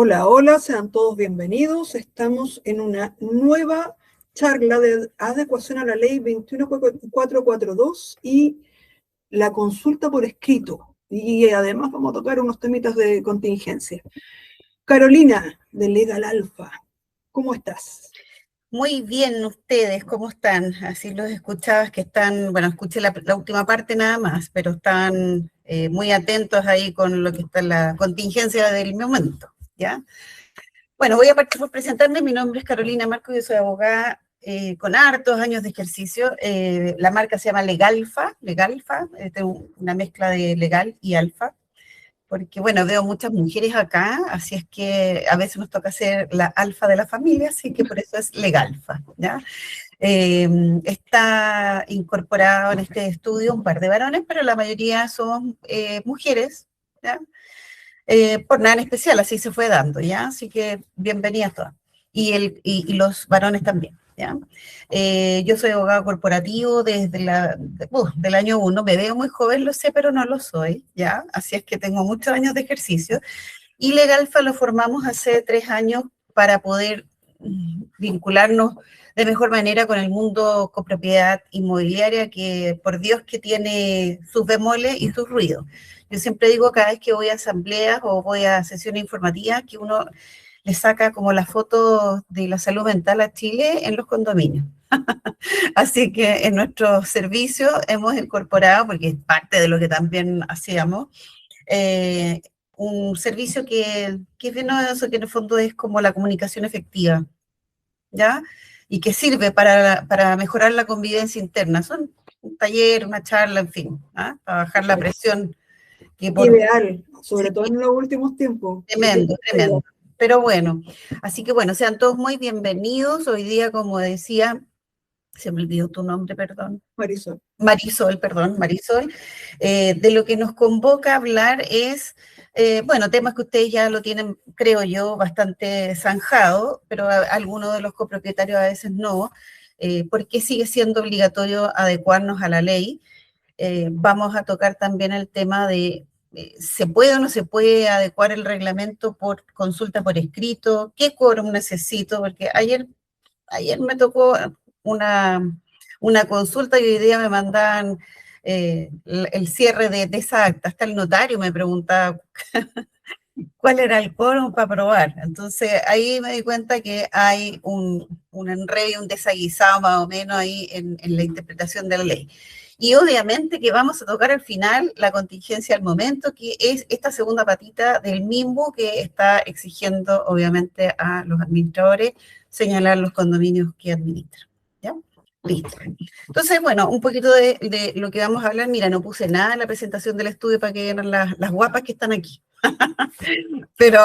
Hola, hola, sean todos bienvenidos. Estamos en una nueva charla de adecuación a la ley 21442 y la consulta por escrito. Y además vamos a tocar unos temitas de contingencia. Carolina, de Legal Alpha, ¿cómo estás? Muy bien, ustedes, ¿cómo están? Así los escuchabas que están, bueno, escuché la última parte nada más, pero están muy atentos ahí con lo que está en la contingencia del momento, ¿ya? Bueno, voy a partir por presentarme. Mi nombre es Carolina Marco, yo soy abogada con hartos años de ejercicio. La marca se llama Legalfa, tengo una mezcla de legal y alfa, porque bueno, veo muchas mujeres acá, así es que a veces nos toca ser la alfa de la familia, así que por eso es Legalfa, ¿ya? Está incorporado en este estudio un par de varones, pero la mayoría son mujeres, ¿ya? Por nada en especial, así se fue dando, ¿ya? Así que bienvenidas todas. Y los varones también, ¿ya? Yo soy abogado corporativo desde del año 1, me veo muy joven, lo sé, pero no lo soy, ¿ya? Así es que tengo muchos años de ejercicio. Y Legalfa lo formamos hace 3 años para poder vincularnos de mejor manera con el mundo copropiedad inmobiliaria, que por Dios que tiene sus bemoles y sus ruidos. Yo siempre digo cada vez que voy a asambleas o voy a sesiones informativas que uno le saca como la foto de la salud mental a Chile en los condominios. Así que en nuestro servicio hemos incorporado, porque es parte de lo que también hacíamos, eh, un servicio que es bien novedoso, que en el fondo es como la comunicación efectiva, ¿ya? Y que sirve para mejorar la convivencia interna. Son un taller, una charla, en fin, ¿ah? Para bajar la presión. Que por, Ideal, sí, sobre todo en los últimos tiempos. tremendo, tremendo. Pero bueno, así que bueno, sean todos muy bienvenidos. Hoy día, como decía, se me olvidó tu nombre, perdón. Marisol. Marisol, perdón, Marisol. De lo que nos convoca a hablar es, bueno, temas que ustedes ya lo tienen, creo yo, bastante zanjado, pero algunos de los copropietarios a veces no, porque sigue siendo obligatorio adecuarnos a la ley. Vamos a tocar también el tema de ¿se puede o no se puede adecuar el reglamento por consulta por escrito? ¿Qué quórum necesito? Porque ayer me tocó una, una consulta y hoy día me mandaban el cierre de esa acta. Hasta el notario me preguntaba cuál era el quórum para aprobar. Entonces ahí me di cuenta que hay un enredo y un desaguisado más o menos ahí en la interpretación de la ley. Y obviamente que vamos a tocar al final la contingencia al momento, que es esta segunda patita del MIMBU que está exigiendo obviamente a los administradores señalar los condominios que administran. ¿Ya? Listo. Entonces, bueno, un poquito de lo que vamos a hablar. Mira, no puse nada en la presentación del estudio para que vean las guapas que están aquí. Pero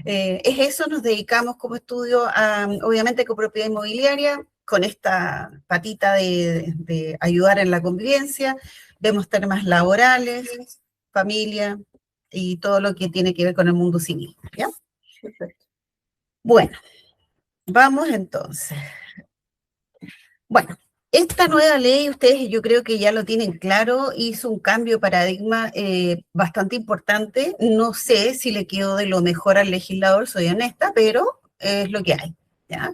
es eso, nos dedicamos como estudio a, obviamente, copropiedad inmobiliaria, con esta patita de ayudar en la convivencia. Vemos temas laborales, familia y todo lo que tiene que ver con el mundo civil. ¿Ya? Perfecto. Bueno, vamos entonces. Bueno, esta nueva ley, ustedes yo creo que ya lo tienen claro, hizo un cambio de paradigma bastante importante. No sé si le quedó de lo mejor al legislador, soy honesta, pero es lo que hay, ¿ya?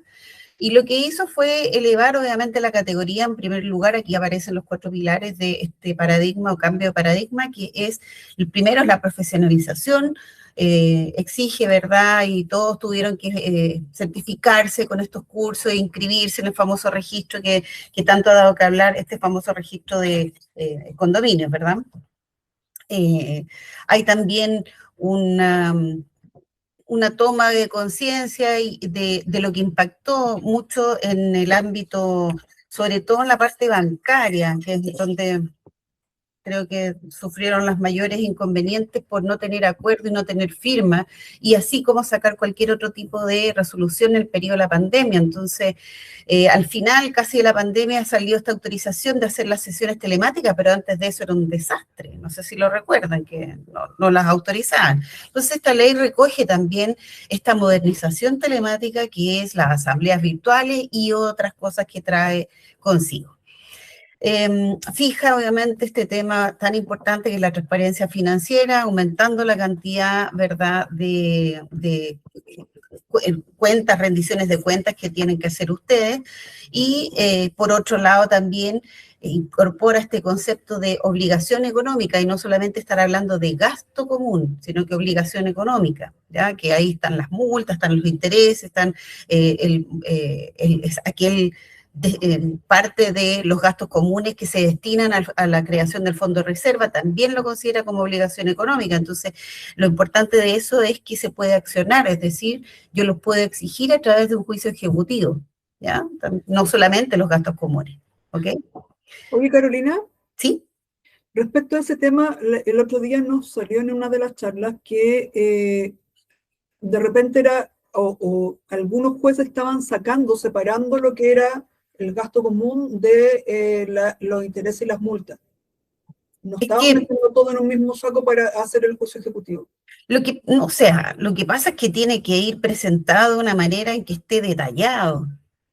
Y lo que hizo fue elevar obviamente la categoría, en primer lugar, aquí aparecen los 4 pilares de este paradigma o cambio de paradigma, que es, el primero es la profesionalización, exige, ¿verdad? Y todos tuvieron que certificarse con estos cursos e inscribirse en el famoso registro que tanto ha dado que hablar, este famoso registro de condominios, ¿verdad? Hay también una toma de conciencia de lo que impactó mucho en el ámbito, sobre todo en la parte bancaria, que es donde creo que sufrieron las mayores inconvenientes por no tener acuerdo y no tener firma, y así como sacar cualquier otro tipo de resolución en el periodo de la pandemia. Entonces, al final, casi de la pandemia, salió esta autorización de hacer las sesiones telemáticas, pero antes de eso era un desastre. No sé si lo recuerdan, que no las autorizaban. Entonces, esta ley recoge también esta modernización telemática, que es las asambleas virtuales y otras cosas que trae consigo. Fija obviamente este tema tan importante que es la transparencia financiera, aumentando la cantidad, ¿verdad?, de cuentas, rendiciones de cuentas que tienen que hacer ustedes, y por otro lado también incorpora este concepto de obligación económica, y no solamente estar hablando de gasto común, sino que obligación económica, ¿ya? Que ahí están las multas, están los intereses, están aquel parte de los gastos comunes que se destinan a la creación del fondo de reserva, también lo considera como obligación económica. Entonces, lo importante de eso es que se puede accionar, es decir, yo los puedo exigir a través de un juicio ejecutivo, ¿ya? No solamente los gastos comunes, ¿ok? Oye, Carolina, ¿Sí? respecto a ese tema, el otro día nos salió en una de las charlas que de repente o algunos jueces estaban separando lo que era el gasto común de los intereses y las multas. No Es estaban que metiendo todo en un mismo saco para hacer el juicio ejecutivo. o sea, lo que pasa es que tiene que ir presentado de una manera en que esté detallado,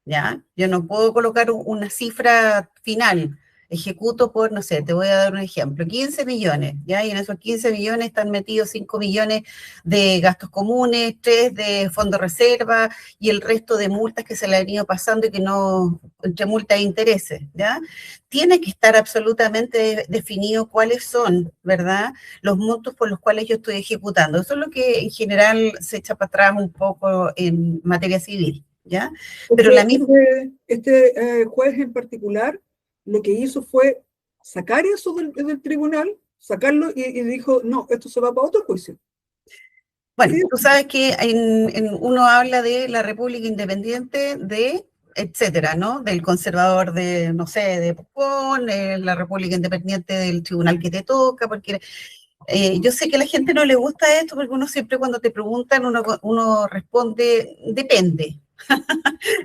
¿ya? Yo no puedo colocar una cifra final. Ejecuto por, no sé, te voy a dar un ejemplo, 15 millones, ¿ya? Y en esos 15 millones están metidos 5 millones de gastos comunes, 3 de fondo reserva y el resto de multas que se le han ido pasando y que no, entre multas e intereses, ¿ya? Tiene que estar absolutamente definido cuáles son, ¿verdad?, los montos por los cuales yo estoy ejecutando. Eso es lo que en general se echa para atrás un poco en materia civil, ¿ya? Pero Porque la misma... juez en particular lo que hizo fue sacar eso del tribunal, sacarlo y dijo, no, esto se va para otro juicio. Bueno, Sí, tú sabes que uno habla de la República Independiente de etcétera, ¿no? Del conservador de, no sé, de Pucón, la República Independiente del tribunal que te toca, porque yo sé que a la gente no le gusta esto, porque uno siempre cuando te preguntan, uno responde, depende.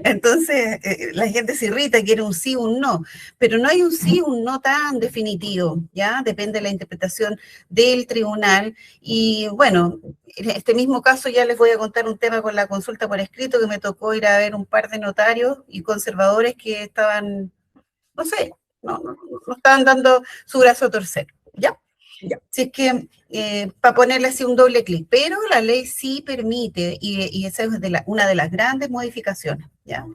Entonces, la gente se irrita, quiere un sí o un no, pero no hay un sí o un no tan definitivo, ¿ya? Depende de la interpretación del tribunal. Y bueno, en este mismo caso ya les voy a contar un tema con la consulta por escrito, que me tocó ir a ver un par de notarios y conservadores que estaban, no sé, no estaban dando su brazo a torcer, ¿ya? ya. Si es que, para ponerle así un doble clic, pero la ley sí permite, y esa es una de las grandes modificaciones, ¿ya?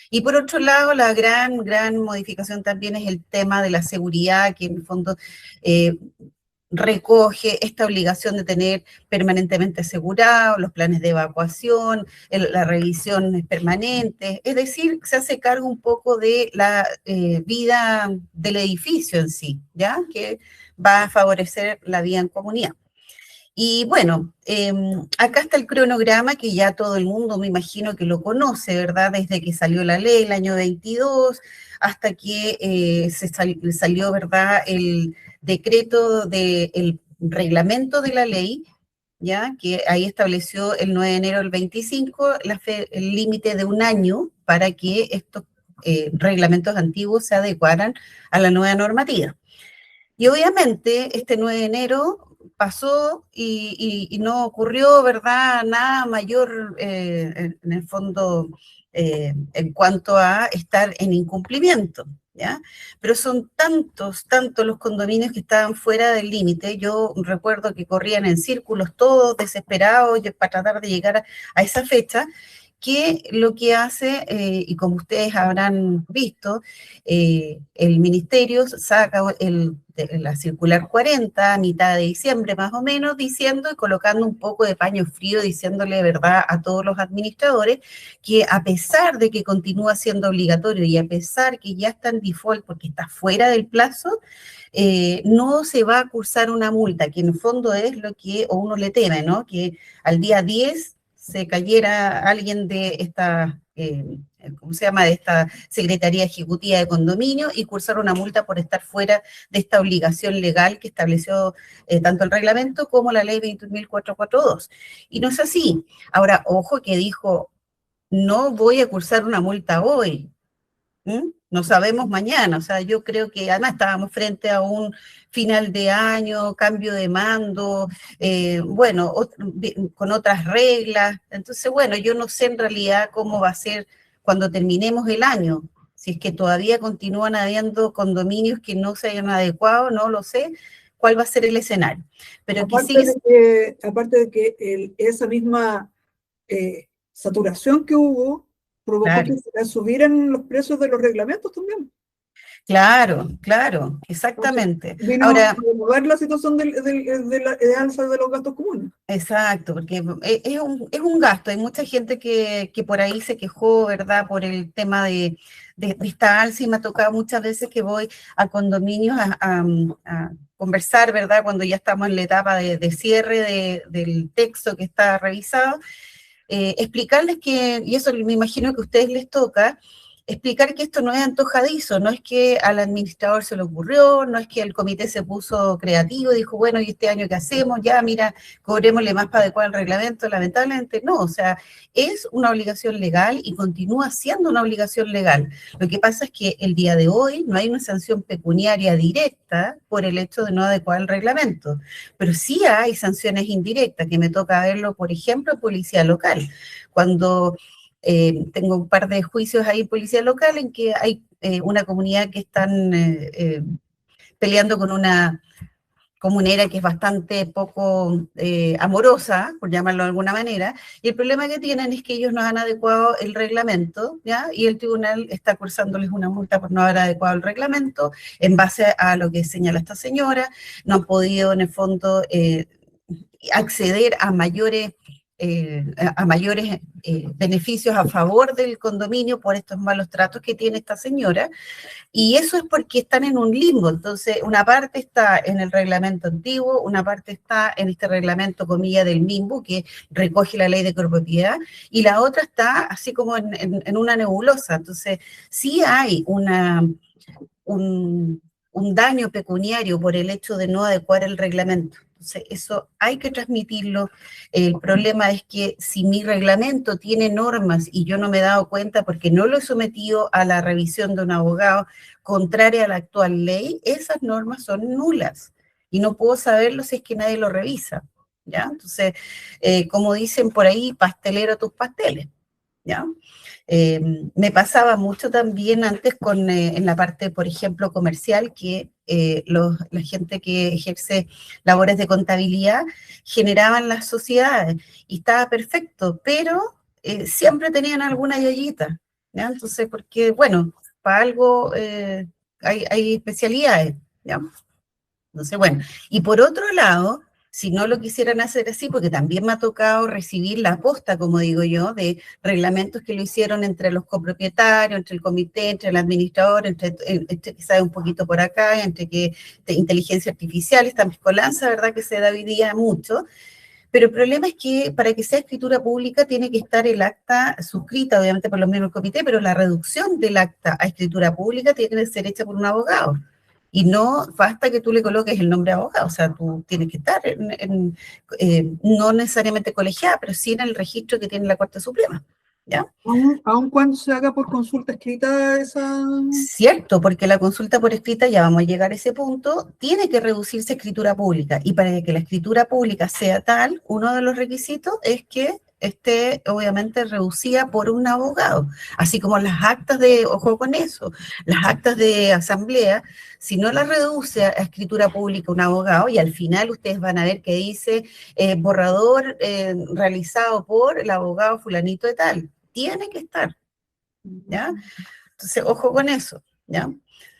Y por otro lado, la gran modificación también es el tema de la seguridad, que en el fondo recoge esta obligación de tener permanentemente asegurado los planes de evacuación, la revisión permanente, es decir, se hace cargo un poco de la vida del edificio en sí, ¿ya? Que va a favorecer la vida en comunidad. Y bueno, acá está el cronograma que ya todo el mundo me imagino que lo conoce, ¿verdad? Desde que salió la ley el año 22 hasta que salió, ¿verdad?, el decreto del reglamento de la ley, ¿ya? Que ahí estableció el 9 de enero del 25 el límite de un año para que estos reglamentos antiguos se adecuaran a la nueva normativa. Y obviamente este 9 de enero pasó y no ocurrió, ¿verdad?, nada mayor en el fondo en cuanto a estar en incumplimiento, ¿ya? Pero son tantos los condominios que estaban fuera del límite. Yo recuerdo que corrían en círculos todos desesperados para tratar de llegar a esa fecha, que lo que hace, y como ustedes habrán visto, el ministerio saca la circular 40 a mitad de diciembre más o menos, diciendo y colocando un poco de paño frío, diciéndole verdad a todos los administradores que a pesar de que continúa siendo obligatorio y a pesar que ya está en default porque está fuera del plazo, no se va a cursar una multa, que en el fondo es lo que uno le teme, ¿no? Que al día 10 se cayera alguien de esta, ¿cómo se llama?, de esta Secretaría Ejecutiva de Condominio y cursar una multa por estar fuera de esta obligación legal que estableció tanto el reglamento como la ley 21.442. Y no es así. Ahora, ojo que dijo, no voy a cursar una multa hoy. No sabemos mañana, o sea, yo creo que además estábamos frente a un final de año, cambio de mando, bueno, con otras reglas, entonces, bueno, yo no sé en realidad cómo va a ser cuando terminemos el año, Si es que todavía continúan habiendo condominios que no se hayan adecuado, no lo sé cuál va a ser el escenario. Pero que Aparte sigue... aparte de que esa misma saturación que hubo provocó Claro, que se subieran los precios de los reglamentos también. claro, claro, Entonces, exactamente. vino a Ahora, promover la situación de alza de los gastos comunes. exacto, porque es un gasto. Hay mucha gente que por ahí se quejó, ¿verdad?, por el tema de esta alza, y me ha tocado muchas veces que voy a condominios a conversar, ¿verdad?, cuando ya estamos en la etapa de cierre del texto que está revisado, explicarles que, y eso me imagino que a ustedes les toca, explicar que esto no es antojadizo, no es que al administrador se le ocurrió, no es que el comité se puso creativo y dijo, bueno, ¿y este año qué hacemos? Ya, mira, cobrémosle más para adecuar el reglamento. Lamentablemente no, o sea, es una obligación legal y continúa siendo una obligación legal. Lo que pasa es que el día de hoy no hay una sanción pecuniaria directa por el hecho de no adecuar el reglamento, pero sí hay sanciones indirectas, que me toca verlo, por ejemplo, en policía local. Cuando tengo un par de juicios ahí en policía local en que hay una comunidad que están peleando con una comunera que es bastante poco amorosa, por llamarlo de alguna manera, y el problema que tienen es que ellos no han adecuado el reglamento, ¿ya? Y el tribunal está cursándoles una multa por no haber adecuado el reglamento en base a lo que señala esta señora. No han podido, en el fondo, acceder a mayores beneficios a favor del condominio por estos malos tratos que tiene esta señora, y eso es porque están en un limbo. Entonces, una parte está en el reglamento antiguo, una parte está en este reglamento, comilla, del MIMBU, que recoge la ley de copropiedad, y la otra está así como en una nebulosa. Entonces, sí hay un daño pecuniario por el hecho de no adecuar el reglamento. Entonces, eso hay que transmitirlo. El problema es que si mi reglamento tiene normas y yo no me he dado cuenta porque no lo he sometido a la revisión de un abogado contraria a la actual ley, esas normas son nulas y no puedo saberlo si es que nadie lo revisa, ¿ya? Entonces, como dicen por ahí, pastelero tus pasteles, ¿ya? Me pasaba mucho también antes en la parte, por ejemplo, comercial, que la gente que ejerce labores de contabilidad generaban las sociedades y estaba perfecto, pero siempre tenían alguna yayita, ¿ya? Entonces, porque, bueno, para algo hay especialidades, ¿ya? Entonces, bueno, y por otro lado, si no lo quisieran hacer así, porque también me ha tocado recibir la posta, como digo yo, de reglamentos que lo hicieron entre los copropietarios, entre el comité, entre el administrador, entre que sabe un poquito por acá, entre que de inteligencia artificial, esta mezcolanza, ¿verdad?, que se da hoy día mucho. Pero el problema es que para que sea escritura pública tiene que estar el acta suscrita, obviamente por los miembros del comité, pero la reducción del acta a escritura pública tiene que ser hecha por un abogado. Y no basta que tú le coloques el nombre de abogado, o sea, tú tienes que estar no necesariamente colegiada, pero sí en el registro que tiene la Corte Suprema, ¿ya? Aun cuando se haga por consulta escrita esa... Cierto, porque la consulta por escrita, ya vamos a llegar a ese punto, tiene que reducirse a escritura pública. Y para que la escritura pública sea tal, uno de los requisitos es que esté obviamente reducida por un abogado. Así como las actas ojo con eso, las actas de asamblea, si no las reduce a escritura pública un abogado, y al final ustedes van a ver que dice borrador realizado por el abogado fulanito de tal, tiene que estar, ¿ya? Entonces, ojo con eso, ¿ya?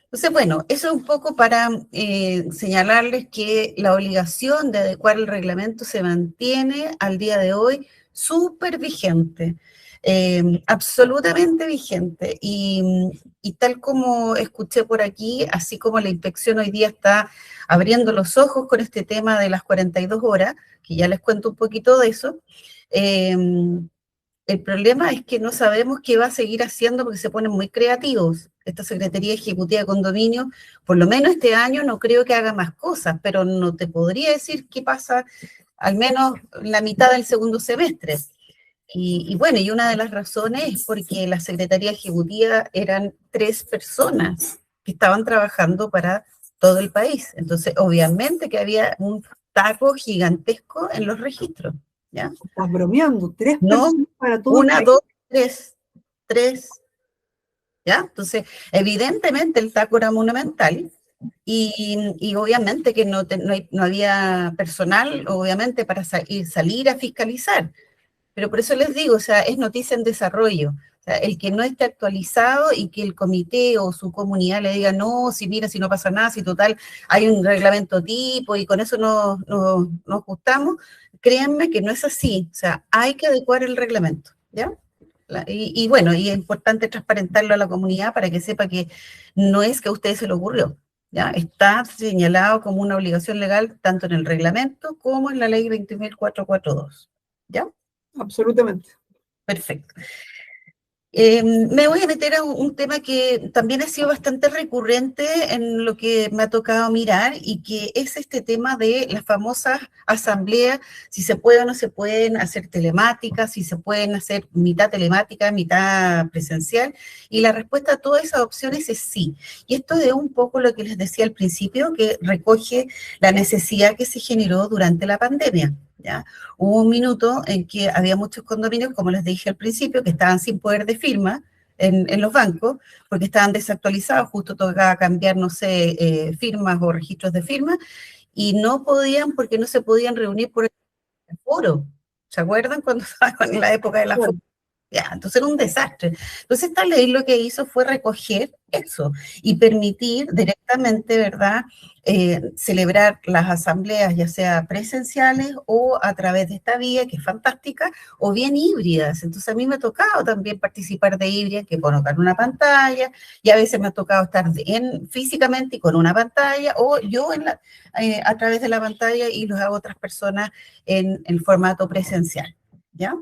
Entonces, bueno, eso es un poco para señalarles que la obligación de adecuar el reglamento se mantiene al día de hoy súper vigente, absolutamente vigente. Y tal como escuché por aquí, así como la inspección hoy día está abriendo los ojos con este tema de las 42 horas, que ya les cuento un poquito de eso, eh, el problema es que no sabemos qué va a seguir haciendo porque se ponen muy creativos. Esta Secretaría Ejecutiva de Condominio, por lo menos este año, no creo que haga más cosas, pero no te podría decir qué pasa al menos la mitad del segundo semestre. Y bueno, y una de las razones es porque la Secretaría Ejecutiva eran 3 personas que estaban trabajando para todo el país. Entonces, obviamente que había un taco gigantesco en los registros, ¿ya? Estás bromeando, 3 No, personas para todo el una, país. dos, tres, tres, ¿ya? Entonces, evidentemente el TACO era monumental y obviamente que no había personal, obviamente, para salir a fiscalizar. Pero por eso les digo, o sea, es noticia en desarrollo. O sea, el que no esté actualizado y que el comité o su comunidad le diga, no, si mira, si no pasa nada, si total hay un reglamento tipo y con eso nos ajustamos, créanme que no es así. O sea, hay que adecuar el reglamento, ¿ya? Y bueno, y es importante transparentarlo a la comunidad para que sepa que no es que a ustedes se le ocurrió, ¿ya? Está señalado como una obligación legal tanto en el reglamento como en la ley 20.442, ¿ya? Absolutamente. Perfecto. Me voy a meter a un tema que también ha sido bastante recurrente en lo que me ha tocado mirar y que es este tema de las famosas asambleas, si se puede o no se pueden hacer telemáticas, si se pueden hacer mitad telemática, mitad presencial, y la respuesta a todas esas opciones es sí. Y esto es un poco lo que les decía al principio, que recoge la necesidad que se generó durante la pandemia, ¿ya? Hubo un minuto en que había muchos condominios, como les dije al principio, que estaban sin poder de firma en los bancos, porque estaban desactualizados, justo tocaba cambiar, no sé, firmas o registros de firmas, y no podían, porque no se podían reunir por el foro. ¿Se acuerdan cuando estaba en la época de la Bueno, ya, entonces era un desastre. Entonces esta ley lo que hizo fue recoger eso y permitir directamente, ¿verdad?, celebrar las asambleas, ya sea presenciales o a través de esta vía, que es fantástica, o bien híbridas. Entonces a mí me ha tocado también participar de híbridas, que colocan una pantalla, y a veces me ha tocado estar físicamente y con una pantalla, o yo a través de la pantalla y los hago otras personas en el formato presencial, ¿ya?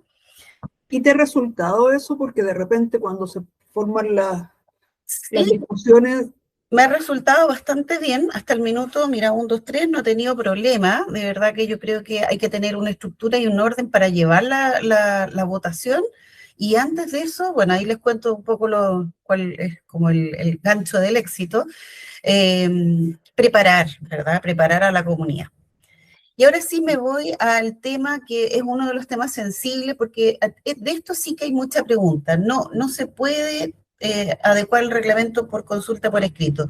¿y te ha resultado eso? Porque de repente cuando se forman las Sí, discusiones, me ha resultado bastante bien, hasta el minuto, mira, 1, 2, 3, no he tenido problema, de verdad que yo creo que hay que tener una estructura y un orden para llevar la votación, y antes de eso, bueno, ahí les cuento un poco cuál es como el gancho del éxito, preparar, ¿verdad? Preparar a la comunidad. Y ahora sí me voy al tema que es uno de los temas sensibles, porque de esto sí que hay mucha pregunta. No se puede adecuar el reglamento por consulta por escrito.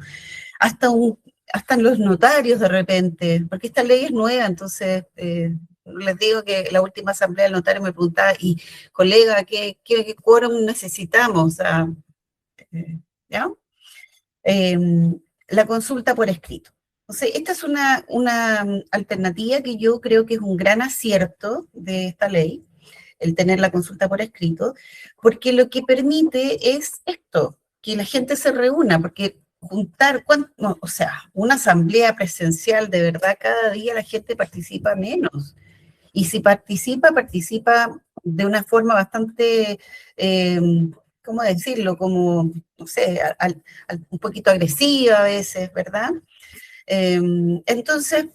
Hasta en los notarios de repente, porque esta ley es nueva, entonces les digo que la última asamblea del notario me preguntaba, y colega, ¿qué quórum necesitamos? O sea, ¿ya? Eh, la consulta por escrito. Entonces, esta es una alternativa que yo creo que es un gran acierto de esta ley, el tener la consulta por escrito, porque lo que permite es esto, que la gente se reúna, porque juntar, no, o sea, una asamblea presencial, de verdad, cada día la gente participa menos. Y si participa de una forma bastante, ¿cómo decirlo? Como, no sé, un poquito agresiva a veces, ¿verdad? Entonces,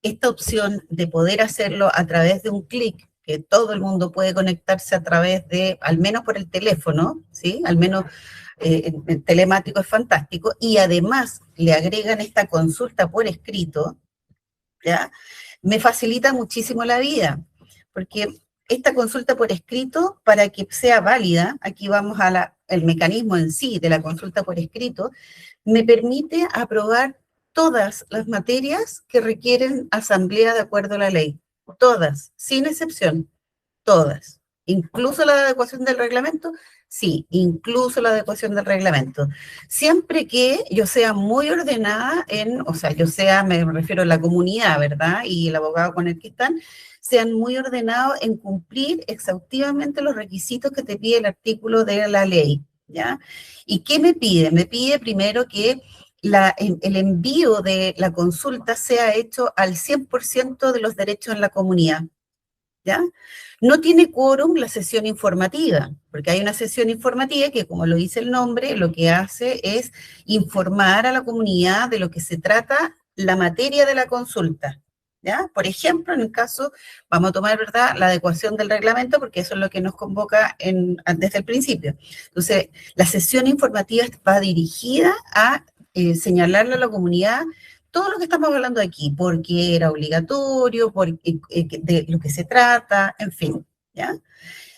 esta opción de poder hacerlo a través de un clic, que todo el mundo puede conectarse a través de, al menos por el teléfono, ¿sí? Al menos el telemático es fantástico, y además le agregan esta consulta por escrito, ¿ya? Me facilita muchísimo la vida, porque esta consulta por escrito, para que sea válida, aquí vamos el mecanismo en sí de la consulta por escrito, me permite aprobar todas las materias que requieren asamblea de acuerdo a la ley, todas, sin excepción, todas. Incluso la adecuación del reglamento, sí, incluso la adecuación del reglamento. Siempre que yo sea muy ordenada o sea, me refiero a la comunidad, ¿verdad? Y el abogado con el que están, sean muy ordenados en cumplir exhaustivamente los requisitos que te pide el artículo de la ley, ¿ya? ¿Y qué me pide? Me pide primero que el envío de la consulta sea hecho al 100% de los derechos en la comunidad, ¿ya? No tiene quórum la sesión informativa, porque hay una sesión informativa que, como lo dice el nombre, lo que hace es informar a la comunidad de lo que se trata la materia de la consulta, ¿ya? Por ejemplo, en el caso, vamos a tomar, ¿verdad?, la adecuación del reglamento, porque eso es lo que nos convoca desde el principio. Entonces, la sesión informativa va dirigida a señalarle a la comunidad todo lo que estamos hablando aquí, porque era obligatorio, de lo que se trata, en fin, ¿ya?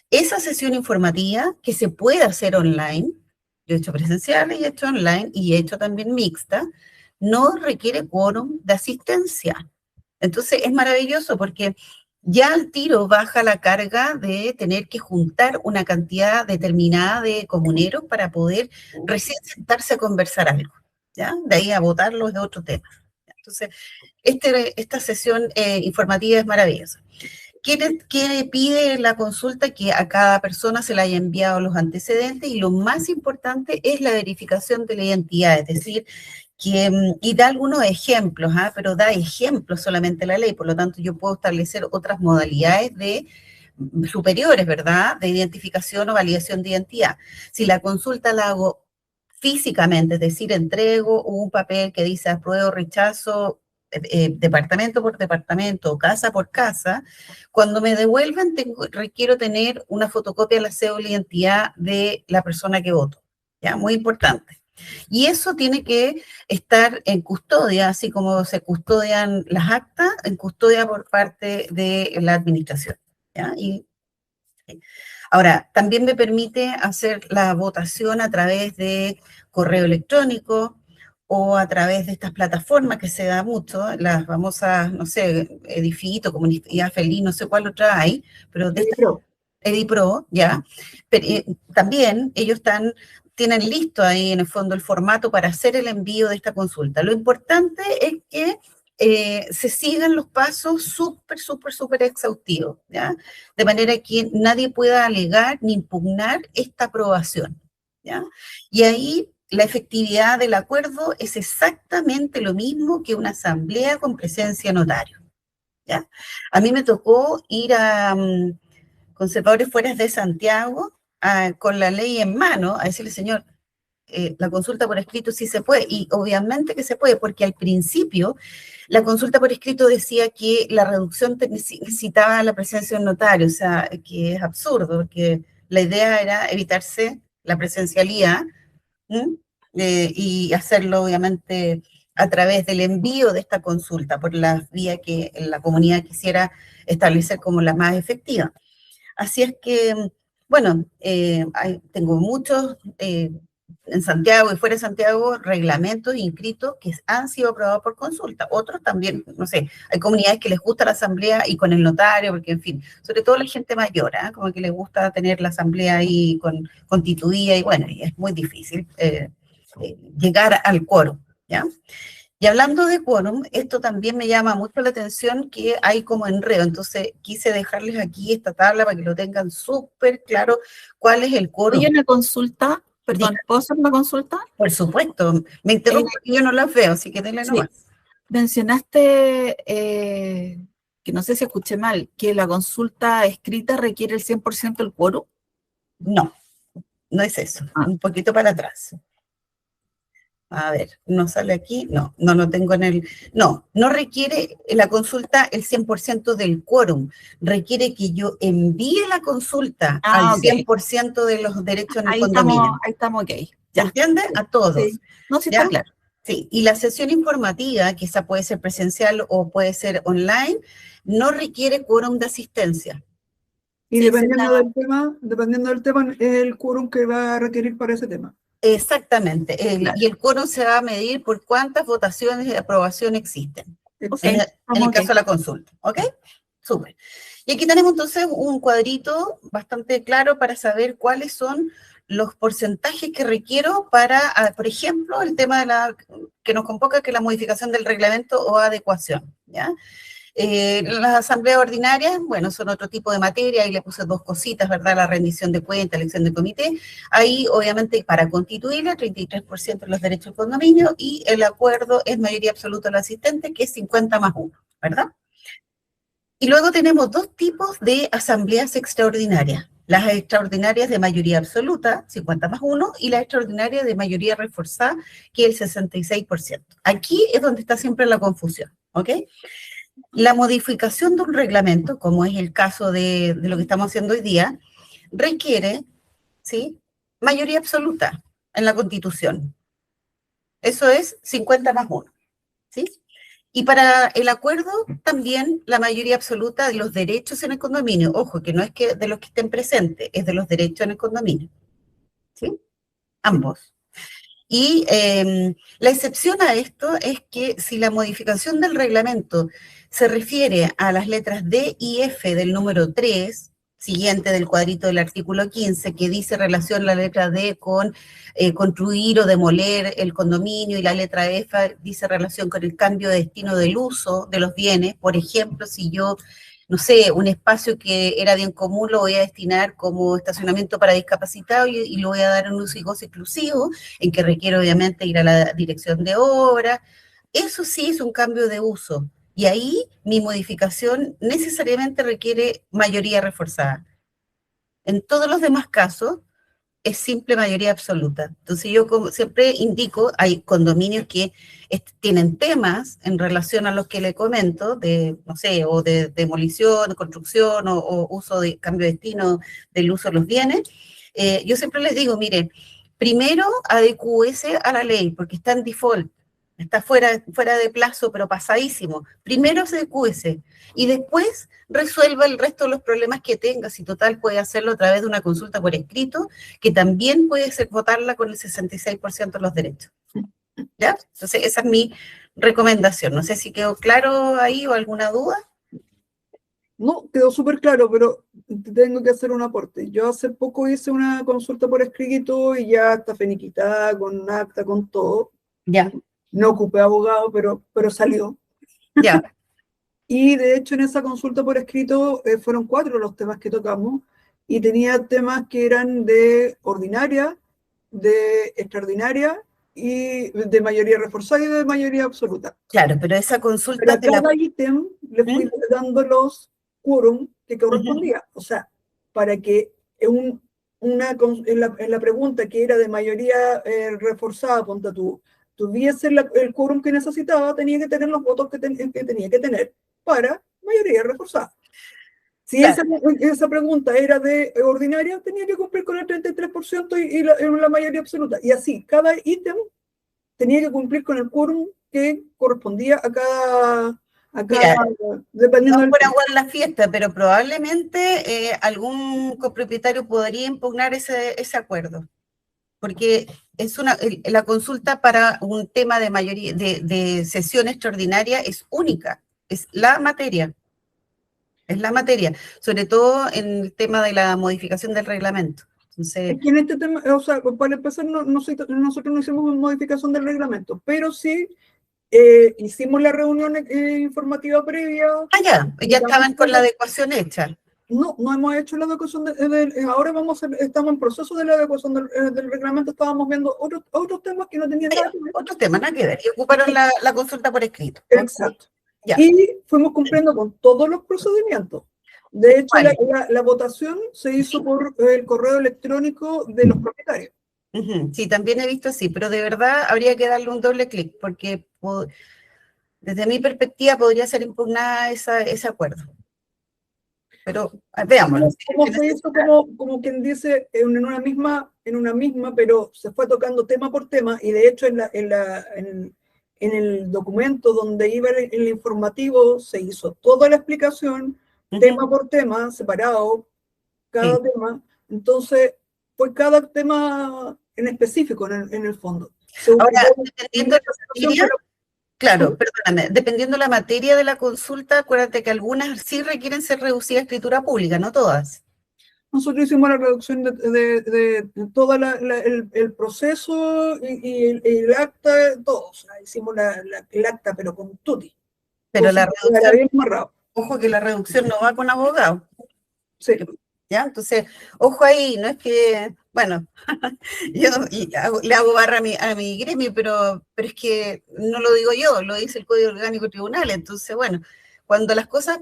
Esa sesión informativa, que se puede hacer online, yo he hecho presenciales y he hecho online y he hecho también mixta, no requiere quórum de asistencia. Entonces es maravilloso porque ya al tiro baja la carga de tener que juntar una cantidad determinada de comuneros para poder recién sentarse a conversar algo, ¿ya? De ahí a votarlos de otro tema. Entonces, esta sesión informativa es maravillosa. ¿Qué pide la consulta? Que a cada persona se le haya enviado los antecedentes y lo más importante es la verificación de la identidad, es decir, y da algunos ejemplos, pero da ejemplos solamente la ley, por lo tanto yo puedo establecer otras modalidades superiores, ¿verdad?, de identificación o validación de identidad. Si la consulta la hago físicamente, es decir, entrego un papel que dice apruebo, rechazo, departamento por departamento o casa por casa, cuando me devuelvan requiero tener una fotocopia de la cédula de identidad de la persona que voto, ¿ya? Muy importante. Y eso tiene que estar en custodia, así como se custodian las actas, en custodia por parte de la administración, ¿ya? Ahora, también me permite hacer la votación a través de correo electrónico o a través de estas plataformas que se da mucho, las famosas, no sé, Edifito, Comunidad Feliz, no sé cuál otra hay, pero de Edipro, ¿ya? Pero, también ellos tienen listo ahí en el fondo el formato para hacer el envío de esta consulta. Lo importante es que se sigan los pasos súper exhaustivos, ¿ya? De manera que nadie pueda alegar ni impugnar esta aprobación, ¿ya? Y ahí la efectividad del acuerdo es exactamente lo mismo que una asamblea con presencia de notario, ¿ya? A mí me tocó ir a Conservadores Fueras de Santiago con la ley en mano a decirle, señor, la consulta por escrito sí se puede, y obviamente que se puede, porque al principio la consulta por escrito decía que la reducción necesitaba la presencia de un notario, o sea, que es absurdo, porque la idea era evitarse la presencialidad y hacerlo obviamente a través del envío de esta consulta por la vía que la comunidad quisiera establecer como la más efectiva. Así es que, bueno, tengo muchos en Santiago y fuera de Santiago reglamentos inscritos que han sido aprobados por consulta. Otros también, no sé, hay comunidades que les gusta la asamblea y con el notario, porque en fin, sobre todo la gente mayor, como que les gusta tener la asamblea ahí constituida y bueno, y es muy difícil llegar al quórum, ¿ya? Y hablando de quórum, esto también me llama mucho la atención que hay como enredo, entonces quise dejarles aquí esta tabla para que lo tengan súper claro cuál es el quórum. Oye, una consulta, perdón, ¿puedo hacer una consulta? Por supuesto, me interrumpo porque yo no las veo, así que denle nomás. Mencionaste, que no sé si escuché mal, que la consulta escrita requiere el 100% del quórum. No, no es eso, un poquito para atrás. A ver, no sale aquí, no lo tengo en el... No requiere la consulta el 100% del quórum, requiere que yo envíe la consulta al 100% de los derechos en el condominio. Ahí estamos, ok. ¿Ya entiende? A todos. Sí. No, sí está claro. Sí, y la sesión informativa, que esa puede ser presencial o puede ser online, no requiere quórum de asistencia. Y dependiendo del tema, es el quórum que va a requerir para ese tema. Exactamente, y el quórum se va a medir por cuántas votaciones de aprobación existen, en el caso de la consulta, ¿ok? Súper. Y aquí tenemos entonces un cuadrito bastante claro para saber cuáles son los porcentajes que requiero para, por ejemplo, el tema que nos convoca, que es la modificación del reglamento o adecuación, ¿ya? Las asambleas ordinarias, bueno, son otro tipo de materia, ahí le puse dos cositas, ¿verdad? La rendición de cuentas, elección de comité, ahí obviamente para constituirla, 33% de los derechos del condominio, y el acuerdo es mayoría absoluta de los asistentes, que es 50+1, ¿verdad? Y luego tenemos dos tipos de asambleas extraordinarias, las extraordinarias de mayoría absoluta, 50+1, y las extraordinarias de mayoría reforzada, que es el 66%. Aquí es donde está siempre la confusión, ¿ok? La modificación de un reglamento, como es el caso de lo que estamos haciendo hoy día, requiere, ¿sí?, mayoría absoluta en la Constitución. Eso es 50+1, ¿sí? Y para el acuerdo también la mayoría absoluta de los derechos en el condominio. Ojo, que no es que de los que estén presentes, es de los derechos en el condominio, ¿sí? ambos. Y la excepción a esto es que si la modificación del reglamento se refiere a las letras D y F del número 3, siguiente del cuadrito del artículo 15, que dice relación la letra D con construir o demoler el condominio, y la letra F dice relación con el cambio de destino del uso de los bienes. Por ejemplo, si yo, no sé, un espacio que era bien común lo voy a destinar como estacionamiento para discapacitados y lo voy a dar en un uso y goce exclusivo, en que requiere obviamente ir a la dirección de obra. Eso sí es un cambio de uso. Y ahí mi modificación necesariamente requiere mayoría reforzada. En todos los demás casos es simple mayoría absoluta. Entonces yo como siempre indico, hay condominios que tienen temas en relación a los que le comento, de, no sé, o de demolición, construcción, o uso de cambio de destino del uso de los bienes. Yo siempre les digo, miren, primero adecúese a la ley, porque está en default, está fuera de plazo, pero pasadísimo. Primero se adecúese, y después resuelva el resto de los problemas que tenga. Si total puede hacerlo a través de una consulta por escrito, que también puede ser votarla con el 66% de los derechos. ¿Ya? Entonces esa es mi recomendación. No sé si quedó claro ahí o alguna duda. No, quedó súper claro, pero tengo que hacer un aporte. Yo hace poco hice una consulta por escrito y ya está finiquitada, con acta, con todo. Ya. No ocupé abogado, pero salió. Ya. Y de hecho en esa consulta por escrito fueron 4 los temas que tocamos, y tenía temas que eran de ordinaria, de extraordinaria, y de mayoría reforzada y de mayoría absoluta. Claro, pero esa consulta... Pero a cada ítem le fui dando los quórum que correspondía. O sea, para que en la pregunta que era de mayoría reforzada, ponte tú, tuviese el quórum que necesitaba, tenía que tener los votos que tenía que tener para mayoría reforzada. Si esa pregunta era de ordinaria, tenía que cumplir con el 33% y la mayoría absoluta. Y así, cada ítem tenía que cumplir con el quórum que correspondía a cada Mira, dependiendo no por aguar la fiesta, pero probablemente algún copropietario podría impugnar ese acuerdo, porque es la consulta para un tema de mayoría de sesión extraordinaria es única, es la materia, sobre todo en el tema de la modificación del reglamento. Entonces, es que en este tema, o sea, para empezar, nosotros no hicimos modificación del reglamento, pero sí hicimos la reunión informativa previa. Ya estaban con la adecuación hecha. No hemos hecho la adecuación, ahora estamos en proceso de la adecuación del reglamento, estábamos viendo otros temas que no tenían nada que ver. Otros temas, nada que ver, y ocuparon la consulta por escrito. Exacto. Ya. Y fuimos cumpliendo con todos los procedimientos. De hecho, la votación se hizo por el correo electrónico de los propietarios. Sí, también he visto así, pero de verdad habría que darle un doble clic, porque desde mi perspectiva podría ser impugnada ese acuerdo. Pero veámoslo. Como se hizo, como quien dice, en una misma, pero se fue tocando tema por tema, y de hecho en el documento donde iba el informativo se hizo toda la explicación, tema por tema, separado, cada tema. Entonces, fue cada tema en específico en el fondo. Ahora, dependiendo de la materia, claro, perdóname, dependiendo de la materia de la consulta, acuérdate que algunas sí requieren ser reducidas a escritura pública, no todas. Nosotros hicimos la reducción de todo el proceso y el acta, todo. O sea, hicimos el acta, pero con tutti. Pero la reducción, bien amarrado. Ojo que la reducción no va con abogado. Sí. ¿Ya? Entonces, ojo ahí, no es que, bueno, yo le hago barra a mi gremio, pero es que no lo digo yo, lo dice el Código Orgánico Tribunal. Entonces, bueno, cuando las cosas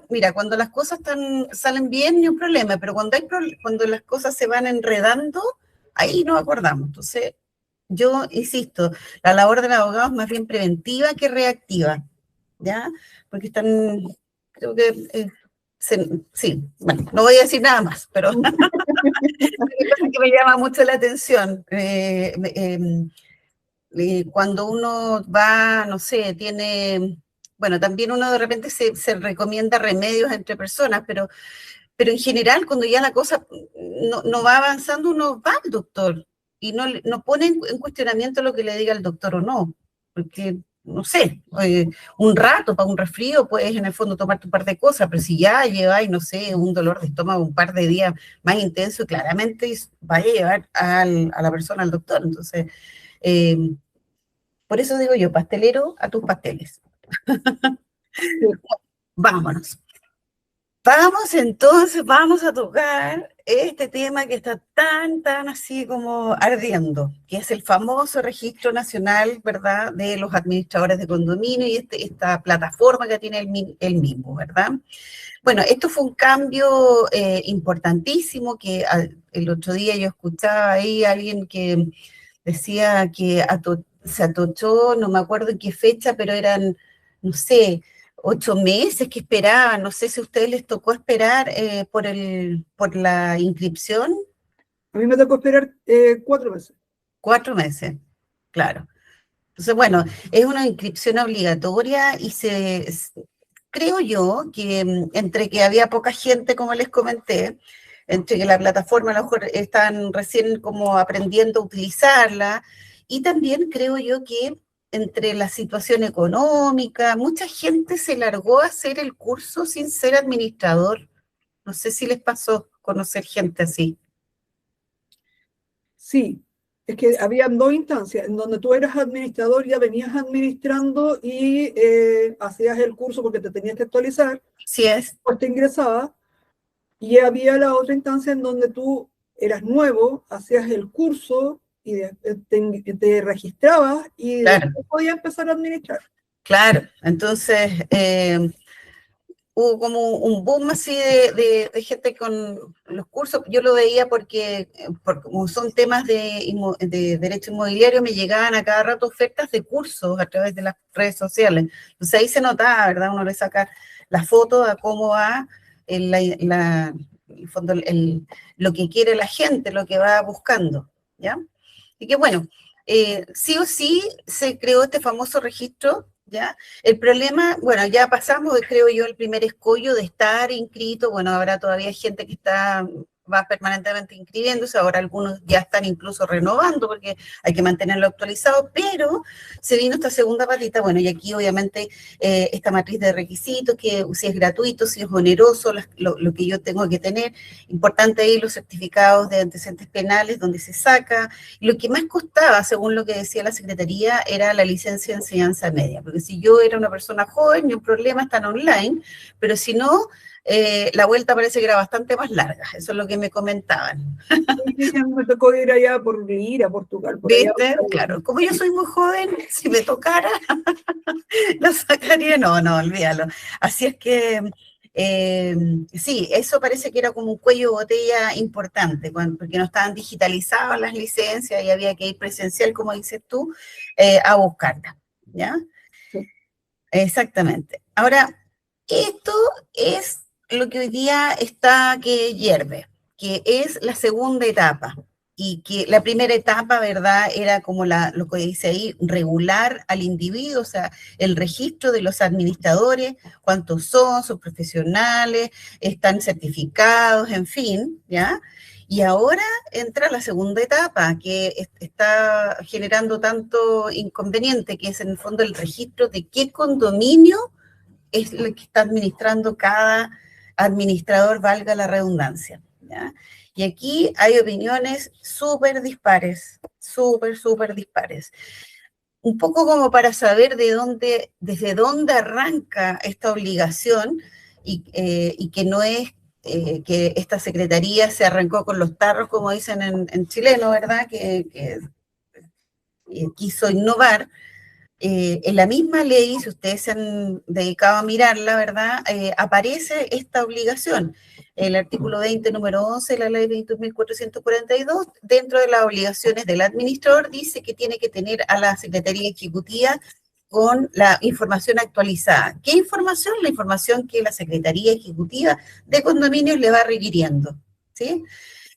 salen bien, ni un problema, pero cuando las cosas se van enredando, ahí nos acordamos. Entonces, yo insisto, la labor del abogado es más bien preventiva que reactiva, ¿ya? Porque creo que... sí, bueno, no voy a decir nada más, pero que me llama mucho la atención. Cuando uno va, no sé, bueno, también uno de repente se recomienda remedios entre personas, pero en general, cuando ya la cosa no va avanzando, uno va al doctor. y no pone en cuestionamiento lo que le diga el doctor o no, porque, no sé, un rato para un resfrío puedes en el fondo tomarte un par de cosas, pero si ya lleváis, no sé, un dolor de estómago un par de días más intenso, claramente vaya a llevar a la persona al doctor. Entonces, por eso digo yo, pastelero, a tus pasteles. Vámonos. Vamos a tocar este tema que está tan así como ardiendo, que es el famoso Registro Nacional, ¿verdad?, de los administradores de condominio y esta plataforma que tiene el mismo, ¿verdad? Bueno, esto fue un cambio importantísimo que el otro día yo escuchaba ahí a alguien que decía que se atochó, no me acuerdo en qué fecha, pero eran, no sé, 8 meses que esperaban. No sé si a ustedes les tocó esperar por la inscripción. A mí me tocó esperar 4 meses. 4 meses, claro. Entonces, bueno, es una inscripción obligatoria y creo yo que entre que había poca gente, como les comenté, entre que la plataforma a lo mejor están recién como aprendiendo a utilizarla, y también creo yo que entre la situación económica, mucha gente se largó a hacer el curso sin ser administrador. No sé si les pasó conocer gente así. Sí, es que había 2 instancias, en donde tú eras administrador, ya venías administrando y hacías el curso porque te tenías que actualizar, Sí es. pues te ingresabas, y había la otra instancia en donde tú eras nuevo, hacías el curso y te registrabas y Claro. después podías empezar a administrar. Claro, entonces hubo como un boom así de gente con los cursos. Yo lo veía porque como son temas de derecho inmobiliario, me llegaban a cada rato ofertas de cursos a través de las redes sociales. Entonces ahí se notaba, ¿verdad? Uno le saca la foto a cómo va el fondo, lo que quiere la gente, lo que va buscando, ¿ya? Y que bueno, sí o sí se creó este famoso registro, ¿ya? El problema, bueno, ya pasamos, creo yo, el primer escollo de estar inscrito. Bueno, habrá todavía gente que va permanentemente inscribiéndose, ahora algunos ya están incluso renovando porque hay que mantenerlo actualizado, pero se vino esta segunda patita, bueno, y aquí obviamente esta matriz de requisitos, que si es gratuito, si es oneroso, lo que yo tengo que tener, importante ahí los certificados de antecedentes penales, donde se saca. Lo que más costaba, según lo que decía la Secretaría, era la licencia de enseñanza media, porque si yo era una persona joven, ni un problema, están online, pero si no, la vuelta parece que era bastante más larga. Eso es lo que me comentaban. Me tocó ir a Portugal. Por allá. ¿Viste? Claro, como yo soy muy joven, si me tocara, lo sacaría. No, olvídalo. Así es que, sí, eso parece que era como un cuello de botella importante, porque no estaban digitalizadas las licencias y había que ir presencial, como dices tú, a buscarlas, ¿ya? Sí. Exactamente. Ahora, esto es lo que hoy día está que hierve, que es la segunda etapa, y que la primera etapa, ¿verdad?, era como lo que dice ahí, regular al individuo, o sea, el registro de los administradores, cuántos son, sus profesionales, están certificados, en fin, ¿ya? Y ahora entra la segunda etapa, que está generando tanto inconveniente, que es en el fondo el registro de qué condominio es el que está administrando cada administrador, valga la redundancia, ¿ya? Y aquí hay opiniones súper dispares, súper dispares. Un poco como para saber desde dónde arranca esta obligación y que no es que esta secretaría se arrancó con los tarros, como dicen en chileno, ¿verdad? Que quiso innovar. En la misma ley, si ustedes se han dedicado a mirarla, ¿verdad?, aparece esta obligación. El artículo 20, número 11 de la ley 21.442, dentro de las obligaciones del administrador, dice que tiene que tener a la Secretaría Ejecutiva con la información actualizada. ¿Qué información? La información que la Secretaría Ejecutiva de Condominios le va requiriendo, ¿sí?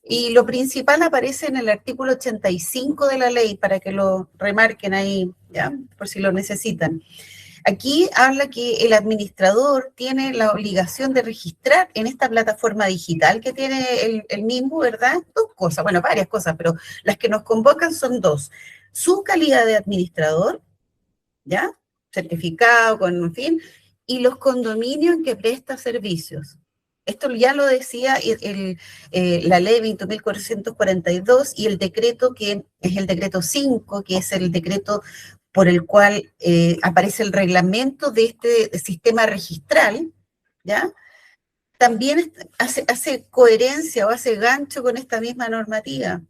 Y lo principal aparece en el artículo 85 de la ley, para que lo remarquen ahí, ¿ya?, por si lo necesitan. Aquí habla que el administrador tiene la obligación de registrar en esta plataforma digital que tiene el mismo, ¿verdad? Dos cosas, bueno, varias cosas, pero las que nos convocan son dos. Su calidad de administrador, ¿ya? Certificado, con, en fin, y los condominios en que presta servicios. Esto ya lo decía la ley 20.442 y el decreto que es el decreto 5, que es el decreto por el cual aparece el reglamento de este sistema registral, ¿ya? También hace coherencia o hace gancho con esta misma normativa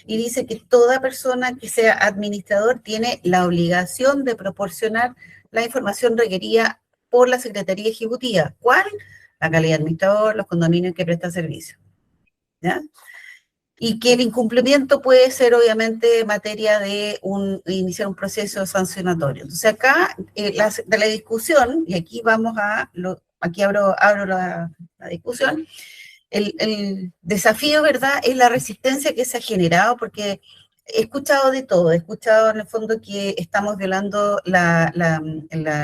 y dice que toda persona que sea administrador tiene la obligación de proporcionar la información requerida por la Secretaría Ejecutiva. ¿Cuál? La calidad de administrador, los condominios que prestan servicio, ¿ya? Y que el incumplimiento puede ser obviamente materia de iniciar un proceso sancionatorio. Entonces acá, de la discusión, y aquí vamos aquí abro la discusión, el desafío, ¿verdad?, es la resistencia que se ha generado, porque he escuchado de todo, he escuchado en el fondo que estamos violando la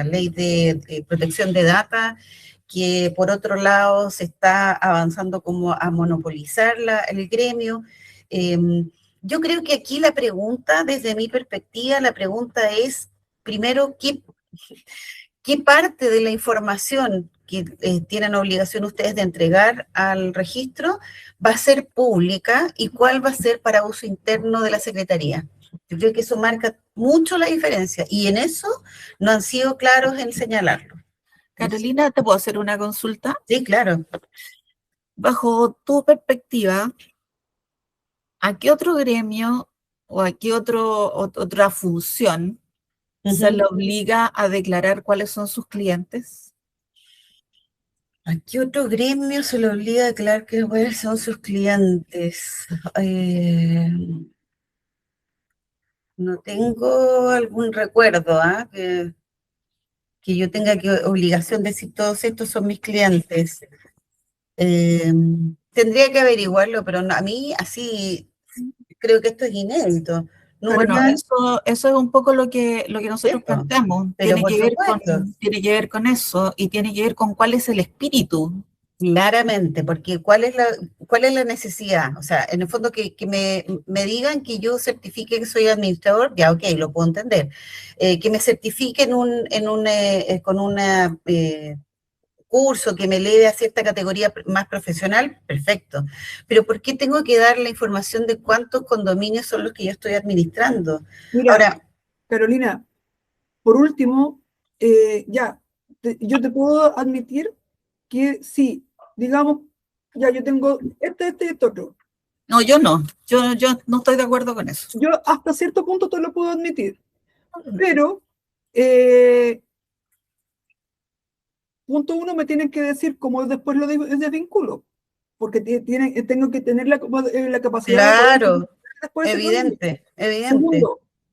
ley de protección de datos, que por otro lado se está avanzando como a monopolizar el gremio. Yo creo que aquí la pregunta, desde mi perspectiva, la pregunta es, primero, ¿qué parte de la información que tienen obligación ustedes de entregar al registro va a ser pública y cuál va a ser para uso interno de la Secretaría? Yo creo que eso marca mucho la diferencia y en eso no han sido claros en señalarlo. Carolina, ¿te puedo hacer una consulta? Sí, claro. Bajo tu perspectiva, ¿a qué otro gremio o a qué otra función se le obliga a declarar cuáles son sus clientes? ¿A qué otro gremio se le obliga a declarar cuáles son sus clientes? No tengo algún recuerdo, que yo tenga obligación de decir todos estos son mis clientes. Tendría que averiguarlo, pero a mí así creo que esto es inédito. Bueno, eso es un poco lo que nosotros planteamos. Tiene que ver con eso y tiene que ver con cuál es el espíritu. Claramente, porque ¿cuál es la necesidad? O sea, en el fondo que me digan que yo certifique que soy administrador, ya ok, lo puedo entender. Que me certifique con un curso que me eleve a cierta categoría más profesional, perfecto. Pero ¿por qué tengo que dar la información de cuántos condominios son los que yo estoy administrando? Mira, ahora, Carolina, por último, yo te puedo admitir que sí, digamos, ya yo tengo este otro. No, yo no estoy de acuerdo con eso. Yo hasta cierto punto te lo puedo admitir, pero punto uno me tienen que decir cómo después lo desvinculo, porque tengo que tener la capacidad. Claro, evidente.